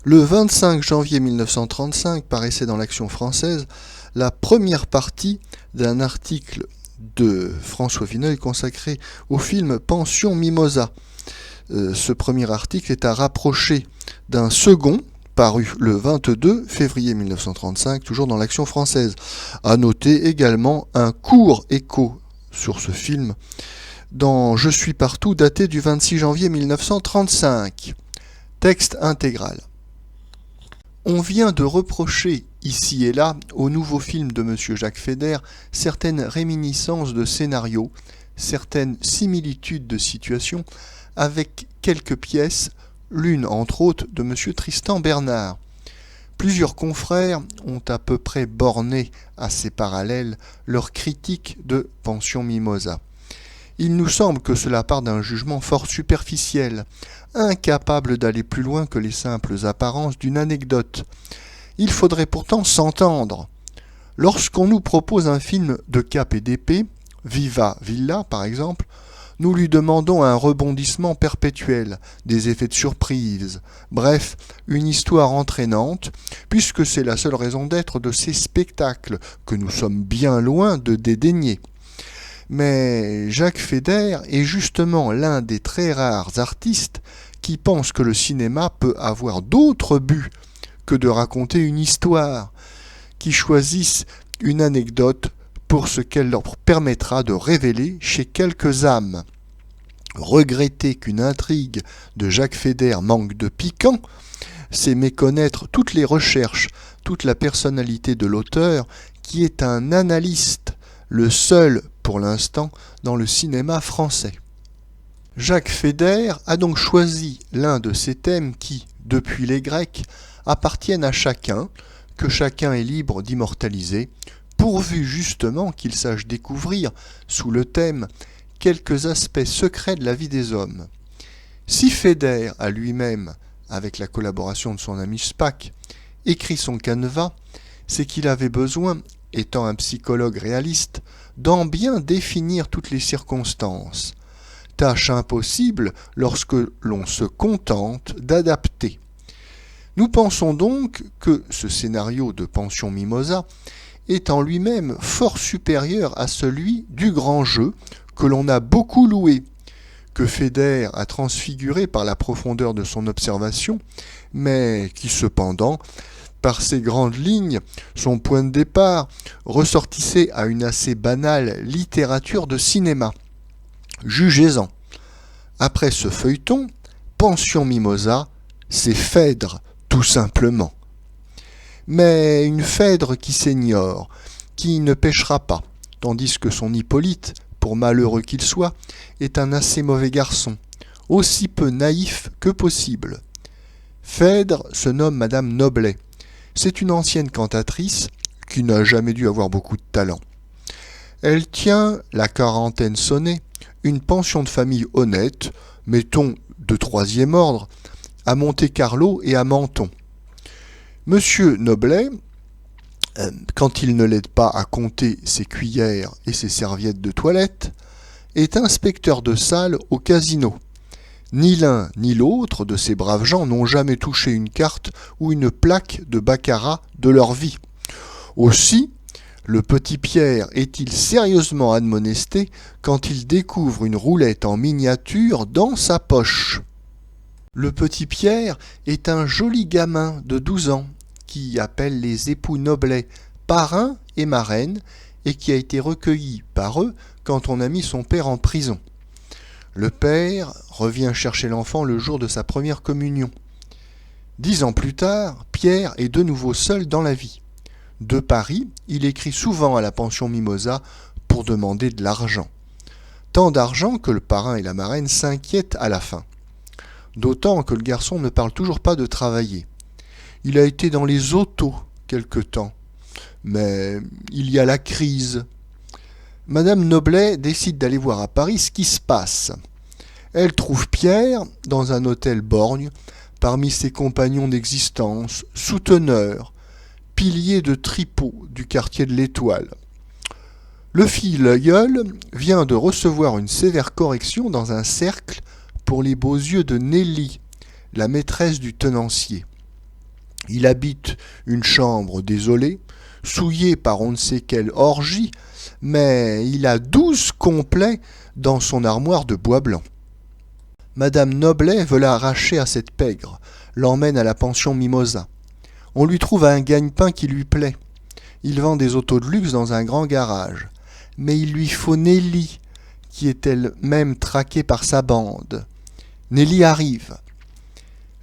Le 25 janvier 1935 paraissait dans l'Action française la première partie d'un article de François Vineuil consacré au film Pension Mimosa. Ce premier article est à rapprocher d'un second paru le 22 février 1935, toujours dans l'Action française. À noter également un court écho sur ce film dans Je suis partout, daté du 26 janvier 1935. Texte intégral. On vient de reprocher ici et là au nouveau film de M. Jacques Feder certaines réminiscences de scénario, certaines similitudes de situation avec quelques pièces, l'une entre autres de M. Tristan Bernard. Plusieurs confrères ont à peu près borné à ces parallèles leur critique de Pension Mimosa. Il nous semble que cela part d'un jugement fort superficiel, incapable d'aller plus loin que les simples apparences d'une anecdote. Il faudrait pourtant s'entendre. Lorsqu'on nous propose un film de cap et d'épée, Viva Villa par exemple, nous lui demandons un rebondissement perpétuel, des effets de surprise, bref, une histoire entraînante, puisque c'est la seule raison d'être de ces spectacles que nous sommes bien loin de dédaigner. Mais Jacques Feder est justement l'un des très rares artistes qui pensent que le cinéma peut avoir d'autres buts que de raconter une histoire, qui choisissent une anecdote pour ce qu'elle leur permettra de révéler chez quelques âmes. Regretter qu'une intrigue de Jacques Feder manque de piquant, c'est méconnaître toutes les recherches, toute la personnalité de l'auteur, qui est un analyste, le seul pour l'instant dans le cinéma français. Jacques Feder a donc choisi l'un de ces thèmes qui, depuis les Grecs, appartiennent à chacun, que chacun est libre d'immortaliser, pourvu justement qu'il sache découvrir, sous le thème, quelques aspects secrets de la vie des hommes. Si Feder a lui-même, avec la collaboration de son ami Spaak, écrit son canevas, c'est qu'il avait besoin, étant un psychologue réaliste, d'en bien définir toutes les circonstances. Tâche impossible lorsque l'on se contente d'adapter. Nous pensons donc que ce scénario de Pension Mimosa est en lui-même fort supérieur à celui du grand jeu que l'on a beaucoup loué, que Feder a transfiguré par la profondeur de son observation, mais qui cependant, par ses grandes lignes, son point de départ, ressortissait à une assez banale littérature de cinéma. Jugez-en. Après ce feuilleton, Pension Mimosa, c'est Phèdre, tout simplement. Mais une Phèdre qui s'ignore, qui ne pêchera pas, tandis que son Hippolyte, pour malheureux qu'il soit, est un assez mauvais garçon, aussi peu naïf que possible. Phèdre se nomme Madame Noblet. C'est une ancienne cantatrice qui n'a jamais dû avoir beaucoup de talent. Elle tient, la quarantaine sonnée, une pension de famille honnête, mettons de troisième ordre, à Monte-Carlo et à Menton. Monsieur Noblet, quand il ne l'aide pas à compter ses cuillères et ses serviettes de toilette, est inspecteur de salle au casino. Ni l'un ni l'autre de ces braves gens n'ont jamais touché une carte ou une plaque de baccarat de leur vie. Aussi, le petit Pierre est-il sérieusement admonesté quand il découvre une roulette en miniature dans sa poche. Le petit Pierre est un joli gamin de 12 ans qui appelle les époux Noblet parrain et marraine et qui a été recueilli par eux quand on a mis son père en prison. Le père revient chercher l'enfant le jour de sa première communion. 10 ans plus tard, Pierre est de nouveau seul dans la vie. De Paris, il écrit souvent à la Pension Mimosa pour demander de l'argent. Tant d'argent que le parrain et la marraine s'inquiètent à la fin. D'autant que le garçon ne parle toujours pas de travailler. Il a été dans les autos quelque temps, mais il y a la crise. Madame Noblet décide d'aller voir à Paris ce qui se passe. Elle trouve Pierre dans un hôtel borgne, parmi ses compagnons d'existence, souteneurs, piliers de tripot du quartier de l'Étoile. Le filleul vient de recevoir une sévère correction dans un cercle pour les beaux yeux de Nelly, la maîtresse du tenancier. Il habite une chambre désolée, souillée par on ne sait quelle orgie, mais il a 12 complets dans son armoire de bois blanc. Madame Noblet veut l'arracher à cette pègre, l'emmène à la pension Mimosa. On lui trouve un gagne-pain qui lui plaît. Il vend des autos de luxe dans un grand garage. Mais il lui faut Nelly, qui est elle-même traquée par sa bande. Nelly arrive.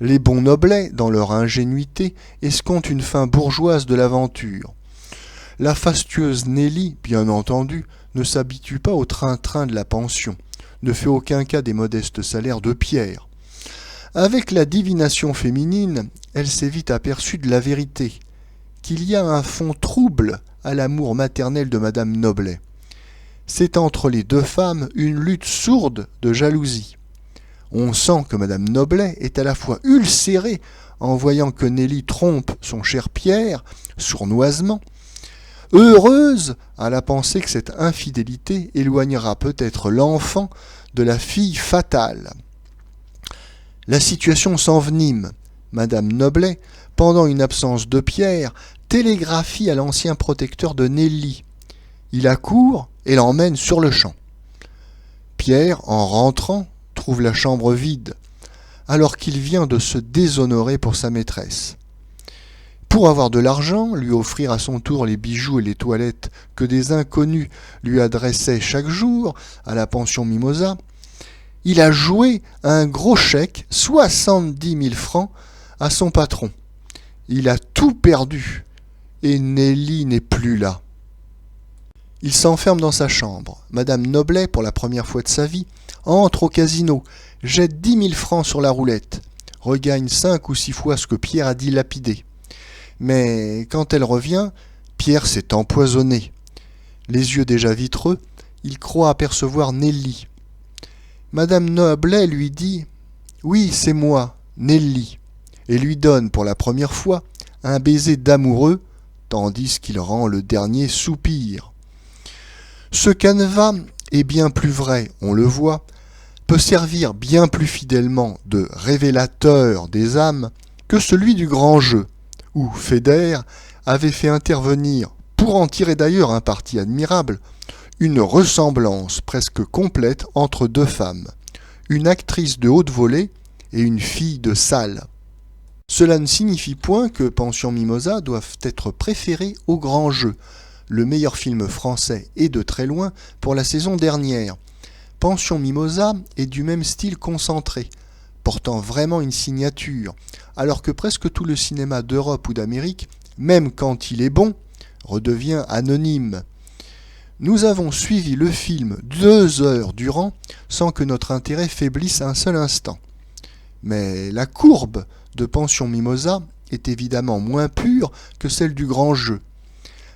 Les bons Noblets, dans leur ingénuité, escomptent une fin bourgeoise de l'aventure. La fastueuse Nelly, bien entendu, ne s'habitue pas au train-train de la pension, ne fait aucun cas des modestes salaires de Pierre. Avec la divination féminine, elle s'est vite aperçue de la vérité, qu'il y a un fond trouble à l'amour maternel de Madame Noblet. C'est entre les deux femmes une lutte sourde de jalousie. On sent que Madame Noblet est à la fois ulcérée en voyant que Nelly trompe son cher Pierre, sournoisement, heureuse à la pensée que cette infidélité éloignera peut-être l'enfant de la fille fatale. La situation s'envenime. Madame Noblet, pendant une absence de Pierre, télégraphie à l'ancien protecteur de Nelly. Il accourt et l'emmène sur le champ. Pierre, en rentrant, trouve la chambre vide, alors qu'il vient de se déshonorer pour sa maîtresse. Pour avoir de l'argent, lui offrir à son tour les bijoux et les toilettes que des inconnus lui adressaient chaque jour à la pension Mimosa, il a joué un gros chèque, 70 000 francs, à son patron. Il a tout perdu, et Nelly n'est plus là. Il s'enferme dans sa chambre. Madame Noblet, pour la première fois de sa vie, entre au casino, jette 10 000 francs sur la roulette, regagne 5 ou 6 fois ce que Pierre a dilapidé. Mais quand elle revient, Pierre s'est empoisonné. Les yeux déjà vitreux, il croit apercevoir Nelly. Madame Noblet lui dit « Oui, c'est moi, Nelly », et lui donne pour la première fois un baiser d'amoureux, tandis qu'il rend le dernier soupir. Ce canevas est bien plus vrai, on le voit, peut servir bien plus fidèlement de révélateur des âmes que celui du grand jeu, où Feder avait fait intervenir, pour en tirer d'ailleurs un parti admirable, une ressemblance presque complète entre deux femmes, une actrice de haute volée et une fille de salle. Cela ne signifie point que Pension Mimosa doivent être préférés au Grand Jeu, le meilleur film français et de très loin pour la saison dernière. Pension Mimosa est du même style concentré, portant vraiment une signature, alors que presque tout le cinéma d'Europe ou d'Amérique, même quand il est bon, redevient anonyme. Nous avons suivi le film 2 heures durant sans que notre intérêt faiblisse un seul instant. Mais la courbe de Pension Mimosa est évidemment moins pure que celle du Grand Jeu.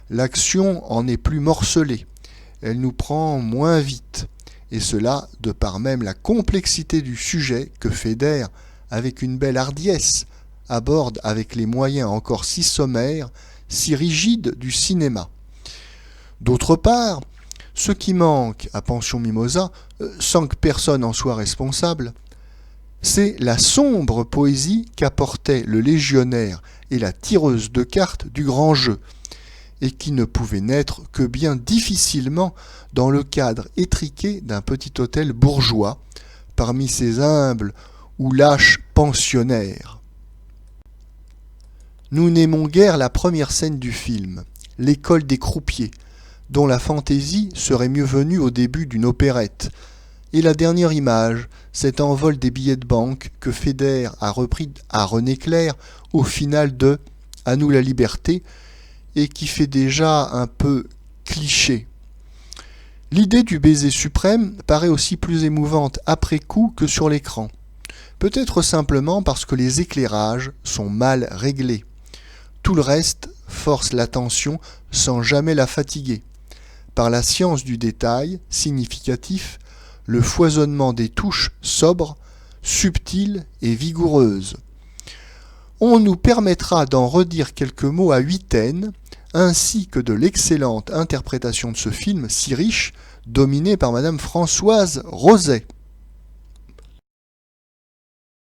L'action en est plus morcelée, elle nous prend moins vite, et cela de par même la complexité du sujet que Feder, avec une belle hardiesse, aborde avec les moyens encore si sommaires, si rigides du cinéma. D'autre part, ce qui manque à Pension Mimosa, sans que personne en soit responsable, c'est la sombre poésie qu'apportaient le légionnaire et la tireuse de cartes du Grand Jeu, et qui ne pouvait naître que bien difficilement dans le cadre étriqué d'un petit hôtel bourgeois, parmi ces humbles ou lâches pensionnaires. Nous n'aimons guère la première scène du film, l'école des croupiers, dont la fantaisie serait mieux venue au début d'une opérette, et la dernière image, cet envol des billets de banque que Feder a repris à René Clair au final de « À nous la liberté », et qui fait déjà un peu cliché. L'idée du baiser suprême paraît aussi plus émouvante après coup que sur l'écran. Peut-être simplement parce que les éclairages sont mal réglés. Tout le reste force l'attention sans jamais la fatiguer. Par la science du détail, significatif, le foisonnement des touches sobres, subtiles et vigoureuses. On nous permettra d'en redire quelques mots à huitaine, ainsi que de l'excellente interprétation de ce film si riche, dominé par Madame Françoise Roset.